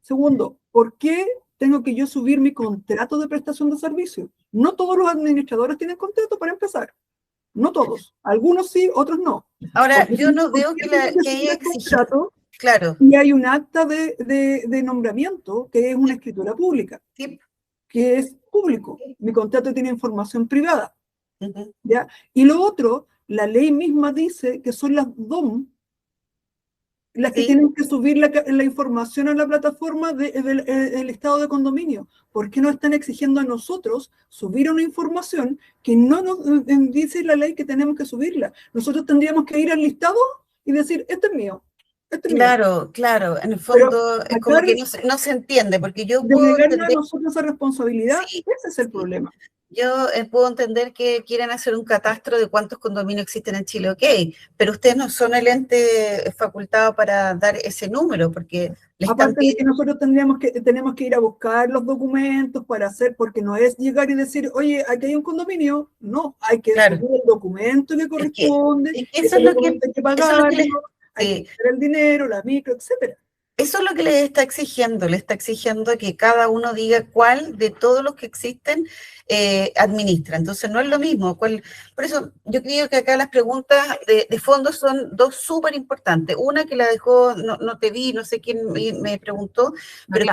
Segundo, ¿por qué tengo que yo subir mi contrato de prestación de servicio? No todos los administradores tienen contrato para empezar. No todos. Algunos sí, otros no. Ahora, yo no veo que haya exigido. Claro. Y hay un acta de nombramiento que es una escritura pública, sí, que es público. Mi contrato tiene información privada. ¿Ya? Y lo otro, la ley misma dice que son las DOM las que tienen que subir la información a la plataforma del estado de condominio. ¿Por qué no están exigiendo a nosotros subir una información que no nos dice la ley que tenemos que subirla? Nosotros tendríamos que ir al listado y decir, este es mío. Claro, en el fondo es como que no se entiende, porque yo puedo entender a nosotros esa responsabilidad, ese es el problema. Yo puedo entender que quieren hacer un catastro de cuántos condominios existen en Chile, ok, pero ustedes no son el ente facultado para dar ese número, porque aparte de que nosotros tenemos que ir a buscar los documentos para hacer, porque no es llegar y decir, oye, aquí hay un condominio, no, hay que subir el documento que corresponde, eso es lo que hay que pagarlo, hay que hacer el dinero, la micro, etcétera. Eso es lo que le está exigiendo que cada uno diga cuál de todos los que existen administra. Entonces no es lo mismo. Por eso yo creo que acá las preguntas de fondo son dos súper importantes. Una que la dejó, no te vi, no sé quién me preguntó, pero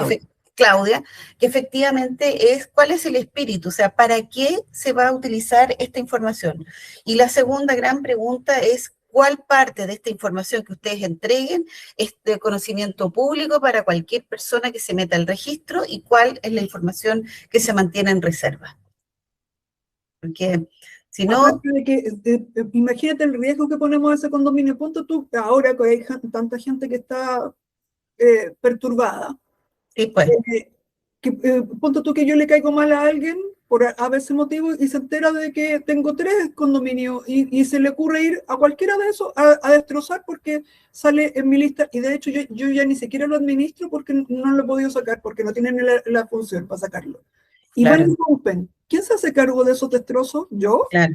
Claudia, que efectivamente es cuál es el espíritu, o sea, ¿para qué se va a utilizar esta información? Y la segunda gran pregunta es cuál parte de esta información que ustedes entreguen es de conocimiento público para cualquier persona que se meta al registro y cuál es la información que se mantiene en reserva. Porque si no... Aparte de que, imagínate el riesgo que ponemos a ese condominio. Ponte tú, ahora que hay tanta gente que está perturbada, Sí, pues. Ponte tú que yo le caigo mal a alguien por a veces motivo y se entera de que tengo 3 condominios y se le ocurre ir a cualquiera de esos a destrozar porque sale en mi lista, y de hecho yo ya ni siquiera lo administro porque no lo he podido sacar, porque no tienen la función para sacarlo. Y Claro. van y rompen. ¿Quién se hace cargo de esos destrozos? ¿Yo? Claro,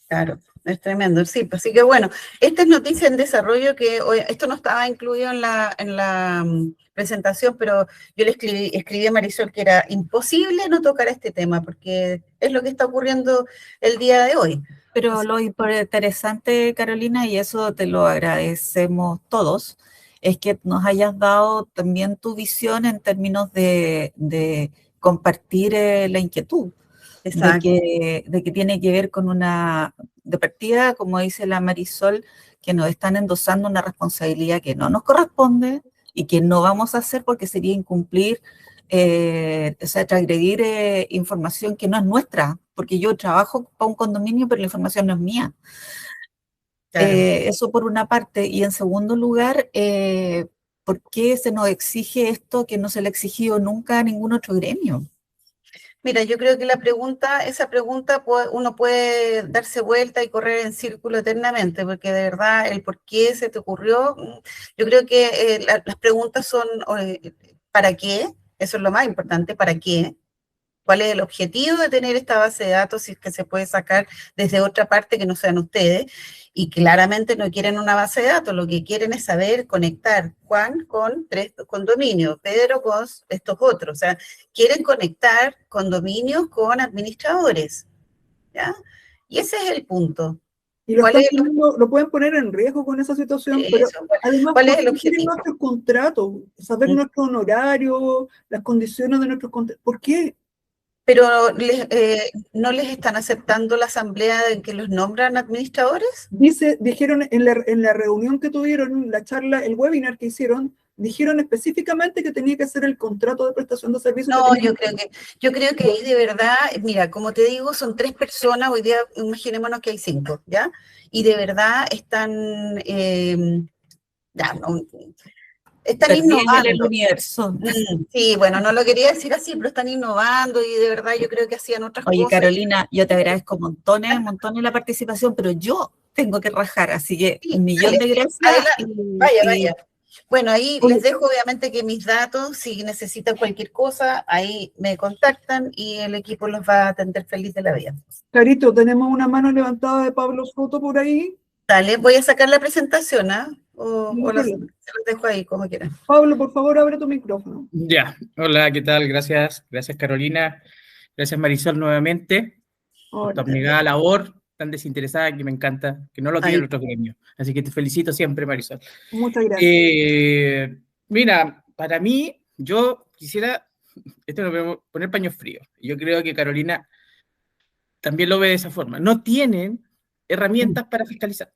claro, es tremendo, sí, pues, así que bueno, esta es noticia en desarrollo que esto no estaba incluido en la presentación, pero yo le escribí a Marisol que era imposible no tocar este tema, porque es lo que está ocurriendo el día de hoy. Pero lo interesante, Carolina, y eso te lo agradecemos todos, es que nos hayas dado también tu visión en términos de compartir la inquietud. De que tiene que ver con una, de partida, como dice la Marisol, que nos están endosando una responsabilidad que no nos corresponde y que no vamos a hacer porque sería incumplir, o sea, transgredir información que no es nuestra, porque yo trabajo para un condominio, pero la información no es mía. Claro. Eso por una parte. Y en segundo lugar, ¿por qué se nos exige esto que no se le ha exigido nunca a ningún otro gremio? Mira, yo creo que esa pregunta uno puede darse vuelta y correr en círculo eternamente, porque de verdad el por qué se te ocurrió, yo creo que las preguntas son ¿para qué? Eso es lo más importante, ¿para qué? ¿Cuál es el objetivo de tener esta base de datos si es que se puede sacar desde otra parte que no sean ustedes? Y claramente no quieren una base de datos, lo que quieren es saber conectar Juan con 3 condominios, Pedro con estos otros, o sea, quieren conectar condominios con administradores, ¿ya? Y ese es el punto. Y lo pueden poner en riesgo con esa situación, pero además, ¿cuál es el quieren objetivo? nuestros contratos, saber nuestro honorario, las condiciones de nuestros contratos. ¿Por qué? Pero ¿no les están aceptando la asamblea en que los nombran administradores? Dijeron en la reunión que tuvieron, la charla, el webinar que hicieron, dijeron específicamente que tenía que ser el contrato de prestación de servicios. No, yo creo que ahí de verdad, mira, como te digo, son 3 personas, hoy día imaginémonos que hay 5, ¿ya? Y de verdad están, están innovando. En el universo. Sí, bueno, no lo quería decir así, pero están innovando y de verdad yo creo que hacían otras cosas. Oye, Carolina, yo te agradezco montones la participación, pero yo tengo que rajar, así que Sí, 1.000.000 de gracias. Vaya. Bueno, ahí les dejo obviamente que mis datos, si necesitan cualquier cosa, ahí me contactan y el equipo los va a atender feliz de la vida. Carito, tenemos una mano levantada de Pablo Soto por ahí. Dale, voy a sacar la presentación, ¿ah? O se los dejo ahí, como quieran. Pablo, por favor, abre tu micrófono. Ya, hola, ¿qué tal? Gracias Carolina, gracias Marisol nuevamente por tu abnegada labor, tan desinteresada que me encanta, que no lo tiene el otro gremio. Así que te felicito siempre, Marisol. Muchas gracias. Mira, para mí, yo quisiera, esto lo voy a poner paños fríos. Yo creo que Carolina también lo ve de esa forma. No tienen herramientas para fiscalizar.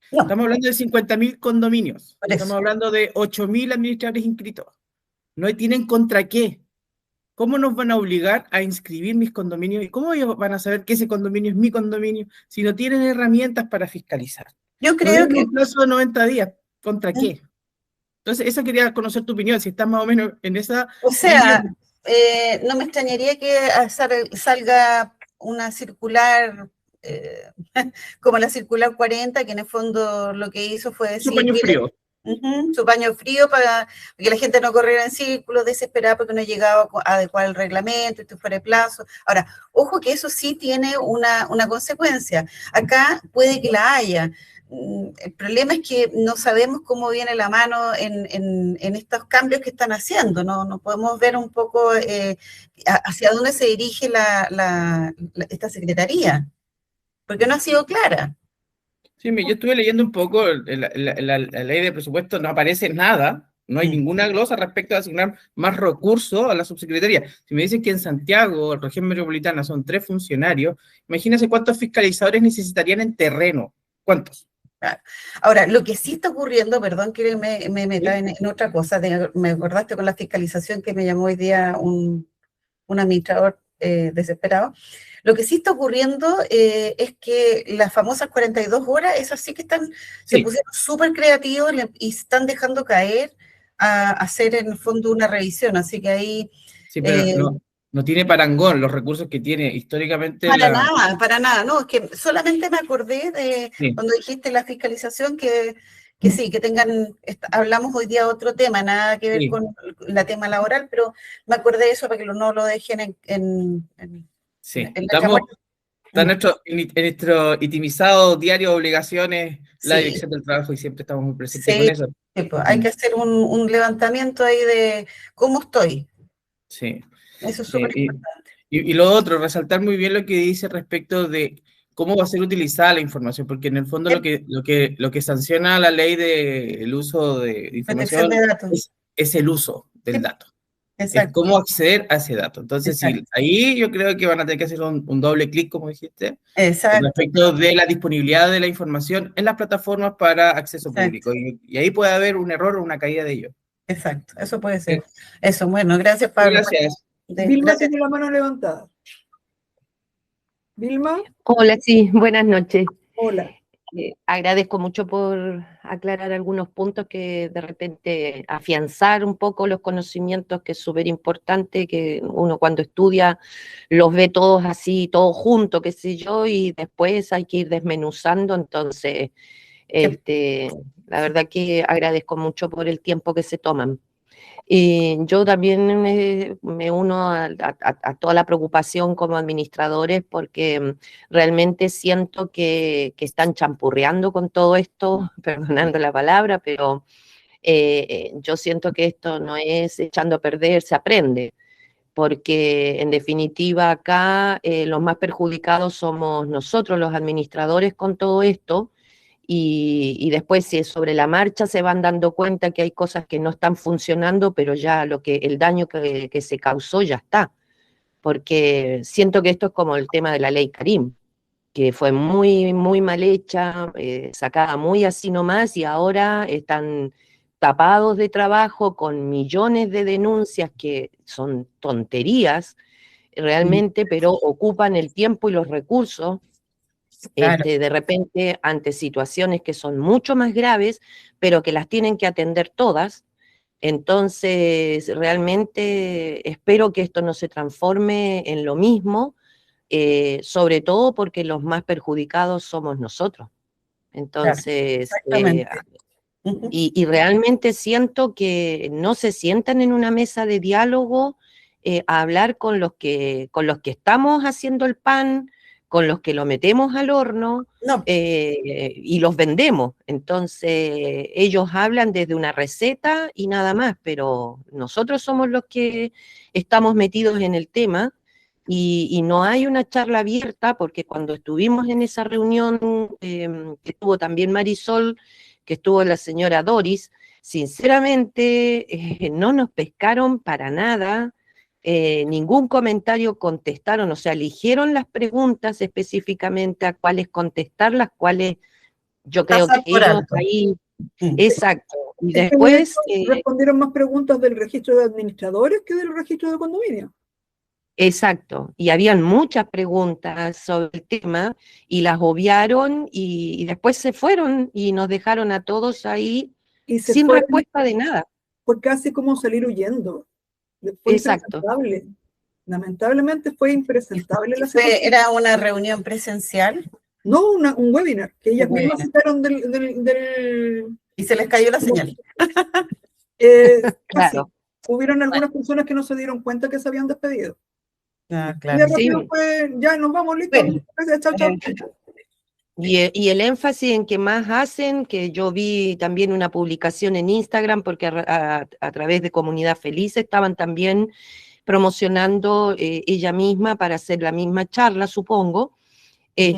No. Estamos hablando de 50.000 condominios. Estamos hablando de 8.000 administradores inscritos. No tienen contra qué. ¿Cómo nos van a obligar a inscribir mis condominios? ¿Y cómo ellos van a saber que ese condominio es mi condominio si no tienen herramientas para fiscalizar? Yo creo que... un plazo de 90 días. ¿Contra qué? Entonces, eso quería conocer tu opinión, si estás más o menos en esa... O sea, no me extrañaría que salga una circular... como la circular 40, que en el fondo lo que hizo fue decir... Su paño frío. Su paño frío para que la gente no corriera en círculos, desesperada porque no llegaba a adecuar el reglamento, esto fuera de plazo. Ahora, ojo que eso sí tiene una consecuencia. Acá puede que la haya. El problema es que no sabemos cómo viene la mano en estos cambios que están haciendo. No podemos ver un poco hacia dónde se dirige esta secretaría, porque no ha sido clara. Sí, yo estuve leyendo un poco la ley de presupuesto, no aparece nada No hay Mm. ninguna glosa respecto a asignar más recursos a la subsecretaría. Si me dicen que en Santiago, en región metropolitana, son 3 funcionarios, imagínense cuántos fiscalizadores necesitarían en terreno. ¿Cuántos? Claro. Ahora, lo que sí está ocurriendo, perdón que me meta ¿Sí? en otra cosa, me acordaste con la fiscalización que me llamó hoy día un administrador desesperado. Lo que sí está ocurriendo es que las famosas 42 horas, esas sí que se Sí, pusieron súper creativos y están dejando caer a hacer en el fondo una revisión, así que ahí... sí, pero eh, no tiene parangón los recursos que tiene históricamente la... Para nada, no, es que solamente me acordé de Sí, cuando dijiste la fiscalización que sí, que tengan, hablamos hoy día de otro tema, nada que ver sí, con la tema laboral, pero me acordé de eso para que no lo dejen sí. en letra Estamos, muerta. está Mm, en nuestro itemizado diario de obligaciones, la sí, Dirección del Trabajo, y siempre estamos muy presentes con sí, eso. sí, pues, hay que hacer un levantamiento ahí de cómo estoy, Sí. eso es súper Y, importante. y lo otro, resaltar muy bien lo que dice respecto de cómo va a ser utilizada la información, porque en el fondo lo que sanciona la ley del uso de Protección información de datos, es el uso del sí, dato, es exacto, cómo acceder a ese dato. Entonces, sí, exacto, ahí yo creo que van a tener que hacer un doble clic, como dijiste, exacto, respecto de la disponibilidad de la información en las plataformas para acceso exacto. público. Y ahí puede haber un error o una caída de ello. Exacto, eso puede ser. Eso, bueno, gracias, Pablo. Gracias. Vilma Gracias. tiene la mano levantada. Vilma, Hola, sí, buenas noches. hola. Agradezco mucho por aclarar algunos puntos que de repente afianzar un poco los conocimientos, que es súper importante, que uno cuando estudia los ve todos así, todos juntos, qué sé yo, y después hay que ir desmenuzando. Entonces, la verdad que agradezco mucho por el tiempo que se toman. Y yo también me uno a toda la preocupación como administradores, porque realmente siento que están champurreando con todo esto, perdonando la palabra, pero yo siento que esto no es echando a perder, se aprende, porque en definitiva acá los más perjudicados somos nosotros, los administradores, con todo esto. Y después, si sobre la marcha se van dando cuenta que hay cosas que no están funcionando, pero ya el daño que se causó ya está. Porque siento que esto es como el tema de la ley Karim, que fue muy, muy mal hecha, sacada muy así nomás, y ahora están tapados de trabajo con millones de denuncias que son tonterías realmente, pero ocupan el tiempo y los recursos Claro, de repente ante situaciones que son mucho más graves, pero que las tienen que atender todas. Entonces, realmente espero que esto no se transforme en lo mismo, sobre todo porque los más perjudicados somos nosotros. claro, Entonces, exactamente. Ujú. y realmente siento que no se sientan en una mesa de diálogo a hablar con los que estamos haciendo el pan, con los que lo metemos al horno No, y los vendemos. Entonces, ellos hablan desde una receta y nada más, pero nosotros somos los que estamos metidos en el tema. Y no hay una charla abierta, porque cuando estuvimos en esa reunión que tuvo también Marisol, que estuvo la señora Doris, sinceramente no nos pescaron para nada, ningún comentario contestaron, o sea, eligieron las preguntas específicamente a cuáles contestar, las cuales yo creo que pasar por ellos alto. ahí, Mm. exacto, y Es que de hecho después, respondieron más preguntas del registro de administradores que del registro de condominio. exacto, y habían muchas preguntas sobre el tema y las obviaron y después se fueron y nos dejaron a todos ahí Y se sin fueron respuesta de nada. por casi como salir huyendo. Fue Exacto. impresentable. Lamentablemente fue impresentable la situación. Era una reunión presencial No un webinar, que ellas Un mismas webinar. citaron del y se les cayó la señal. casi. Claro. Hubieron algunas personas que no se dieron cuenta que se habían despedido. Ah, Y claro. de Sí. rápido fue, ya nos vamos, listo. Bueno, Chao, chao. Y el énfasis en que más hacen, que yo vi también una publicación en Instagram, porque a través de Comunidad Feliz estaban también promocionando ella misma para hacer la misma charla, supongo. Y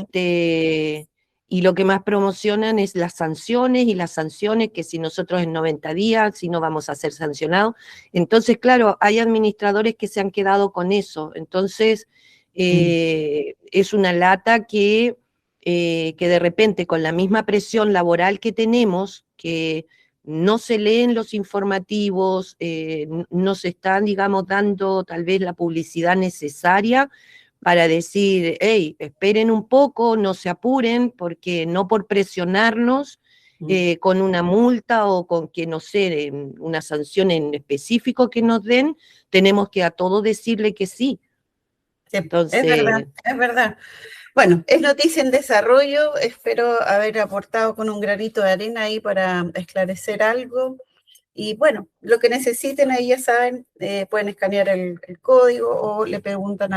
y lo que más promocionan es las sanciones y las sanciones, que si nosotros en 90 días, si no vamos a ser sancionados. Entonces, claro, hay administradores que se han quedado con eso. Entonces, es una lata que de repente con la misma presión laboral que tenemos, que no se leen los informativos, no se están, digamos, dando tal vez la publicidad necesaria para decir, hey, esperen un poco, no se apuren, porque no por presionarnos con una multa o con que, no sé, una sanción en específico que nos den, tenemos que a todo decirle que sí. Sí, Entonces, es verdad. Bueno, es noticia en desarrollo, espero haber aportado con un granito de arena ahí para esclarecer algo. Y bueno, lo que necesiten ahí ya saben, pueden escanear el código o le preguntan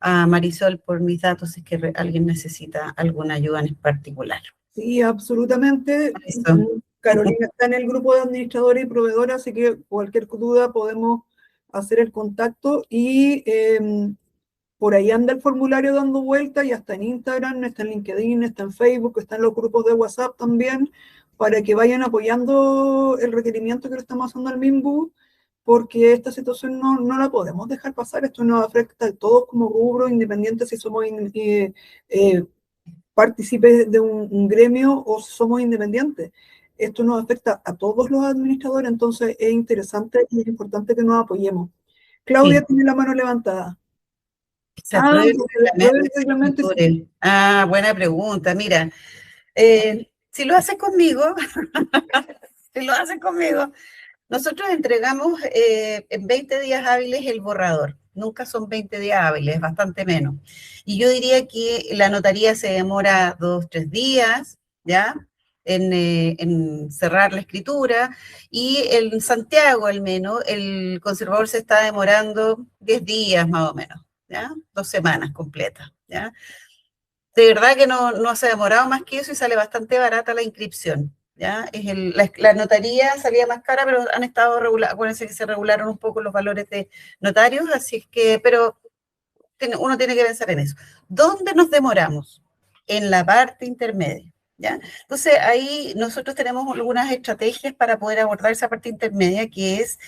a Marisol por mis datos si es que alguien necesita alguna ayuda en particular. Sí, absolutamente. Eso. Carolina está en el grupo de administradores y proveedores, así que cualquier duda podemos hacer el contacto y por ahí anda el formulario dando vuelta, ya está en Instagram, está en LinkedIn, está en Facebook, está en los grupos de WhatsApp también, para que vayan apoyando el requerimiento que le estamos haciendo al MIMBU, porque esta situación no la podemos dejar pasar. Esto nos afecta a todos como rubro, independiente si somos partícipes de un gremio o somos independientes. Esto nos afecta a todos los administradores, entonces es interesante y es importante que nos apoyemos. Claudia Sí. tiene la mano levantada. Se apruebe el reglamento. Buena pregunta. Mira, si lo haces conmigo, nosotros entregamos en 20 días hábiles el borrador. Nunca son 20 días hábiles, bastante menos. Y yo diría que la notaría se demora 2, 3 días, ¿ya? En cerrar la escritura, y en Santiago al menos el conservador se está demorando 10 días más o menos, ¿ya? 2 semanas completas, ¿ya? De verdad que no se ha demorado más que eso y sale bastante barata la inscripción, ¿ya? La notaría salía más cara, pero han estado regulados, acuérdense que se regularon un poco los valores de notarios, así es que, pero uno tiene que pensar en eso. ¿Dónde nos demoramos? En la parte intermedia, ¿ya? Entonces, ahí nosotros tenemos algunas estrategias para poder abordar esa parte intermedia, que es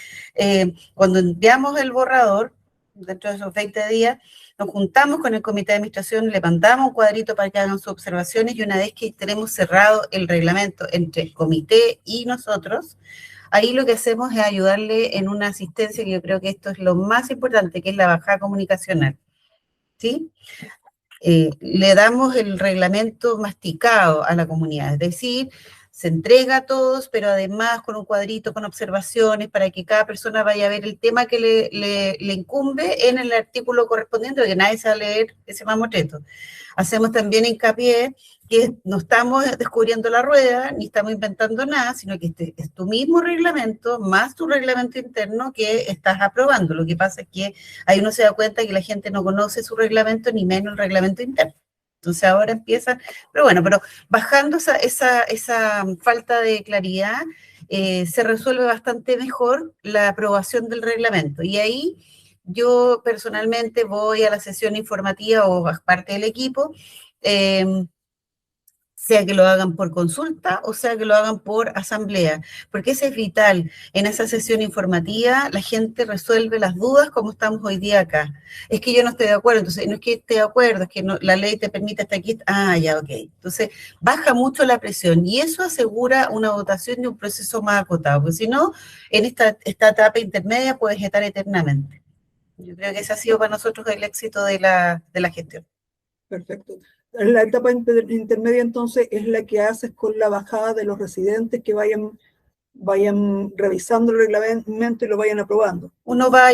cuando enviamos el borrador, dentro de esos 20 días, nos juntamos con el comité de administración, le mandamos un cuadrito para que hagan sus observaciones, y una vez que tenemos cerrado el reglamento entre el comité y nosotros, ahí lo que hacemos es ayudarle en una asistencia, que yo creo que esto es lo más importante, que es la bajada comunicacional, ¿sí? Le damos el reglamento masticado a la comunidad, es decir, se entrega a todos, pero además con un cuadrito con observaciones para que cada persona vaya a ver el tema que le incumbe en el artículo correspondiente, porque nadie se va a leer ese mamotreto. Hacemos también hincapié que no estamos descubriendo la rueda, ni estamos inventando nada, sino que este es tu mismo reglamento, más tu reglamento interno que estás aprobando. Lo que pasa es que ahí uno se da cuenta que la gente no conoce su reglamento, ni menos el reglamento interno. Entonces ahora empieza, pero bajando esa falta de claridad, se resuelve bastante mejor la aprobación del reglamento. Y ahí yo personalmente voy a la sesión informativa o parte del equipo, sea que lo hagan por consulta o sea que lo hagan por asamblea, porque eso es vital. En esa sesión informativa la gente resuelve las dudas como estamos hoy día acá. Es que yo no estoy de acuerdo, entonces no es que esté de acuerdo, es que la ley te permite hasta aquí. Ya, ok. Entonces baja mucho la presión y eso asegura una votación y un proceso más acotado, porque si no, en esta etapa intermedia puedes estar eternamente. Yo creo que ese ha sido para nosotros el éxito de la gestión. Perfecto. La etapa intermedia entonces es la que haces con la bajada de los residentes que vayan revisando el reglamento y lo vayan aprobando. Uno va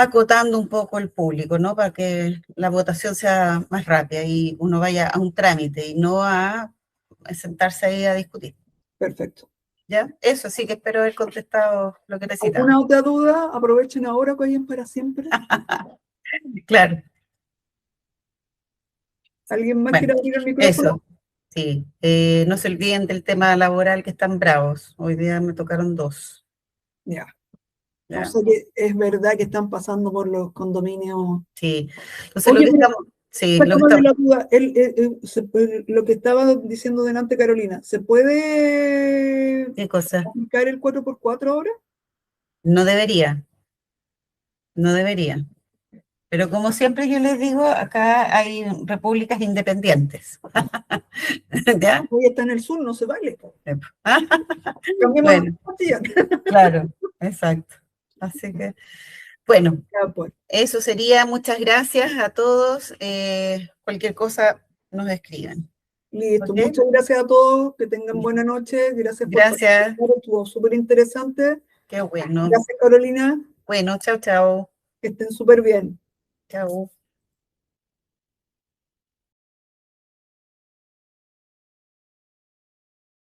acotando un poco el público, ¿no? Para que la votación sea más rápida y uno vaya a un trámite y no a sentarse ahí a discutir. Perfecto. ¿Ya? Eso sí que espero haber contestado lo que necesitaba. ¿Alguna otra duda? Aprovechen ahora, callen para siempre. Claro. ¿Alguien más quiere abrir el micrófono? Eso, sí. No se olviden del tema laboral, que están bravos. Hoy día me tocaron 2. Ya. O sea que es verdad que están pasando por los condominios. Sí. Entonces, Sí, lo que Sácame de está- la duda, lo que estaba diciendo delante Carolina, ¿se puede ¿qué cosa? aplicar el 4x4 ahora? No debería, no debería. Pero como siempre yo les digo, acá hay repúblicas independientes. ¿Ya? Hoy está en el sur, no se vale. Ah, Cambiemos la bueno, pastilla. claro, exacto. Así que, bueno, Ya, pues. eso sería. Muchas gracias a todos. Cualquier cosa nos escriben. Listo, ¿Ok? muchas gracias a todos, que tengan buena noche, gracias por Gracias. participar, estuvo súper interesante. Qué bueno. Gracias Carolina, Bueno, chao, chao. que estén súper bien. Chao.